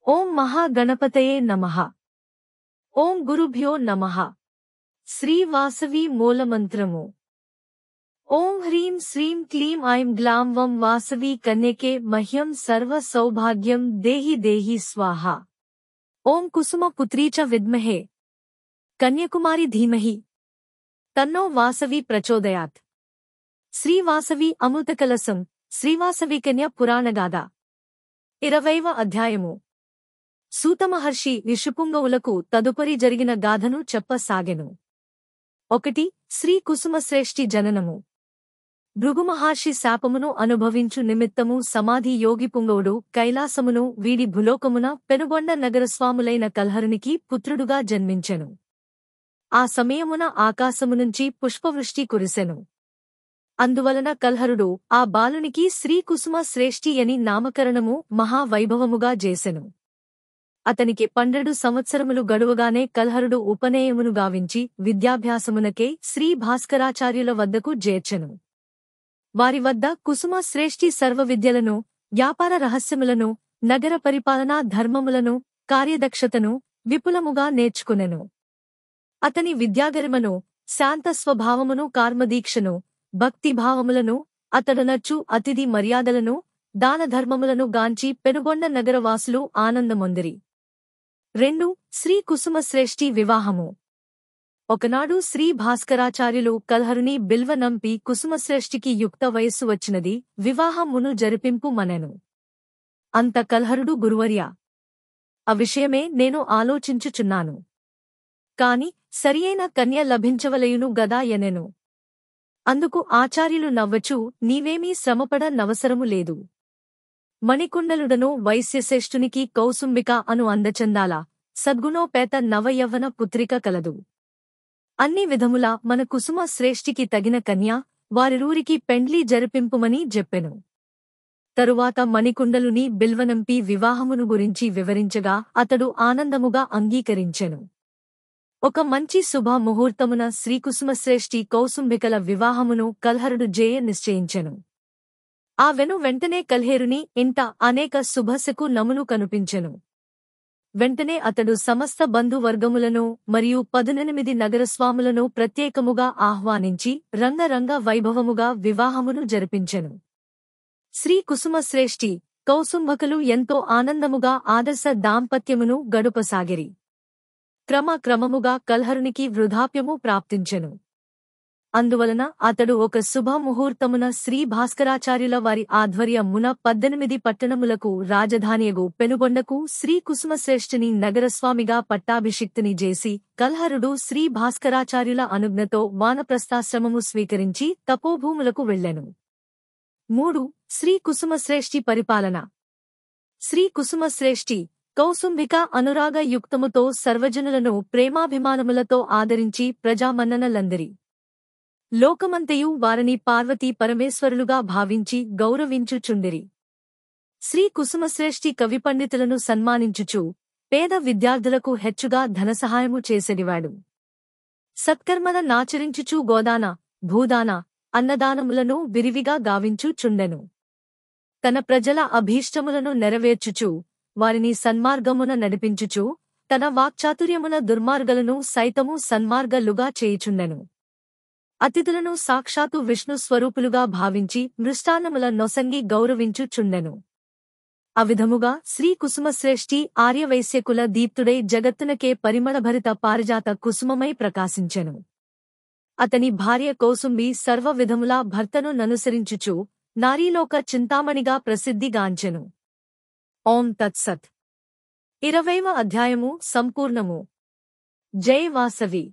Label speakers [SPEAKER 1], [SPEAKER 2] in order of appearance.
[SPEAKER 1] ఓం మహాగణపతయే నమః. ఓం గురుభ్యో నమః. శ్రీ వాసవి మూలమంత్రము. ఓం హ్రీం శ్రీం క్లీం ఐం గ్లాం వం వాసవి కన్యకే మహ్యం సర్వ సౌభాగ్యం దేహి దేహి స్వాహ. ఓం కుసుమ పుత్రీ చ విద్మహే కన్యకుమారి ధీమహి తన్నో వాసవి ప్రచోదయాత్. శ్రీ వాసవి అమృతకలశం. శ్రీవాసవి కన్య పురాణగాథ. 20వ అధ్యాయము. సూతమహర్షి ఋషిపుంగవులకు తదుపరి జరిగిన గాథను చెప్పసాగెను. 1. శ్రీ కుసుమశ్రేష్ఠి జననము. భృగుమహర్షి శాపమును అనుభవించు నిమిత్తము సమాధి యోగి పుంగవుడు కైలాసమును వీడి భులోకమున పెనుగొండ నగరస్వాములైన కల్హరునికి పుత్రుడుగా జన్మించెను. ఆ సమయమున ఆకాశమునుంచి పుష్పవృష్టి కురిసెను. అందువలన కల్హరుడు ఆ బాలునికి శ్రీ కుసుమ శ్రేష్ఠి అని నామకరణము మహావైభవముగా చేసెను. అతనికి 12 సంవత్సరములు గడువగానే కల్హరుడు ఉపనయమును గావించి విద్యాభ్యాసమునకే శ్రీ భాస్కరాచార్యుల వద్దకు చేర్చెను. వారి వద్ద కుసుమ శ్రేష్ఠి సర్వ విద్యలను, వ్యాపార రహస్యములను, నగర పరిపాలనా ధర్మములను, కార్యదక్షతను విపులముగా నేర్చుకునెను. అతని విద్యాగరిమను, శాంత స్వభావమును, కార్మదీక్షను, భక్తిభావములను, అతడునర్చు అతిథి మర్యాదలను, దానధర్మములను గాంచి పెనుగొండ నగరవాసులు ఆనందమొందిరి. 2. శ్రీ కుసుమశ్రేష్ఠి వివాహము. ఒకనాడు శ్రీ భాస్కరాచార్యులు కల్హరుని బిల్వనంపి కుసుమశ్రేష్ఠికి యుక్త వయస్సు వచ్చినది, వివాహమును జరిపింపు మనెను. అంత కల్హరుడు గురువర్యా, ఆ విషయమే నేను ఆలోచించుచున్నాను. కాని సరియైన కన్య లభించవలయును గదా యనెను. అందుకు ఆచార్యులు నవ్వచూ, నీవేమీ శ్రమపడ నవసరము లేదు. మణికుండలుడను వైశ్యశ్రేష్ఠునికి కౌసుంబిక అను అందచందాల సద్గుణోపేత నవయవ్వన పుత్రిక కలదు. అన్ని విధములా మన కుసుమ శ్రేష్ఠికి తగిన కన్య వారిరూరికి పెండ్లి జరిపింపుమని చెప్పెను. తరువాత మణికుండలుని బిల్వనంపి వివాహమును గురించి వివరించగా అతడు ఆనందముగా అంగీకరించెను. ఒక మంచి శుభ ముహూర్తమున శ్రీకుసుమశ్రేష్ఠి కౌసుంబికల వివాహమును కల్హరుడు నిశ్చయించెను. ఆ వెంటనే కల్హేరుని ఇంట అనేక శుభశకు నములు కనిపించెను. వెంటనే అతడు సమస్త బంధువర్గములను మరియు 18 నగరస్వాములను ప్రత్యేకముగా ఆహ్వానించి రంగరంగ వైభవముగా వివాహమును జరిపించెను. శ్రీ కుసుమశ్రేష్ఠి కౌసుంభకులు ఎంతో ఆనందముగా ఆదర్శ దాంపత్యమును గడుపసాగిరి. క్రమక్రమముగా కల్హరునికి వృద్ధాప్యము ప్రాప్తించెను. అందువలన అతడు ఒక శుభముహూర్తమున శ్రీ భాస్కరాచార్యుల వారి ఆధ్వర్యమున 18 పట్టణములకు రాజధానియగు పెనుగొండకు శ్రీ కుసుమశ్రేష్ఠిని నగరస్వామిగా పట్టాభిషిక్తుని చేసి కల్హరుడు శ్రీ భాస్కరాచార్యుల అనుజ్ఞతో వానప్రస్థాశ్రమము స్వీకరించి తపోభూములకు వెళ్ళెను. 3. శ్రీ కుసుమశ్రేష్ఠి పరిపాలన. శ్రీ కుసుమశ్రేష్ఠి కౌసుంబిక అనురాగ యుక్తముతో సర్వజనులను ప్రేమాభిమానములతో ఆదరించి ప్రజామన్ననలందరి. లోకమంతయు వారిని పార్వతీ పరమేశ్వరులుగా భావించి గౌరవించుచుండిరి. శ్రీ కుసుమశ్రేష్ఠి కవి పండితులను సన్మానించుచు పేద విద్యార్థులకు హెచ్చుగా ధనసహాయము చేసెడివాడు. సత్కర్మల నాచరించుచూ గోదాన, భూదాన, అన్నదానములను విరివిగా గావించుచుండెను. తన ప్రజల అభీష్టములను నెరవేర్చుచు వారిని సన్మార్గమున నడిపించుచు తన వాక్చాతుర్యమున దుర్మార్గలను సైతము సన్మార్గలుగా చేయుచుండెను. అతిథులను సాక్షాత్తు విష్ణు స్వరూపులుగా భావించి మృష్టాన్నముల నొసంగి గౌరవించుచుండెను. అవిధముగా శ్రీ కుసుమశ్రేష్ఠి ఆర్యవైశ్యకుల దీప్తుడై జగత్తునకే పరిమళభరిత పారిజాత కుసుమమై ప్రకాశించెను. అతని భార్య కౌసుంబి సర్వ విధములా భర్తను ననుసరించుచు నారీలోక చింతామణిగా ప్రసిద్ధిగాంచెను. ఓం తత్సత్. 20వ అధ్యాయము సంపూర్ణము. జై వాసవి.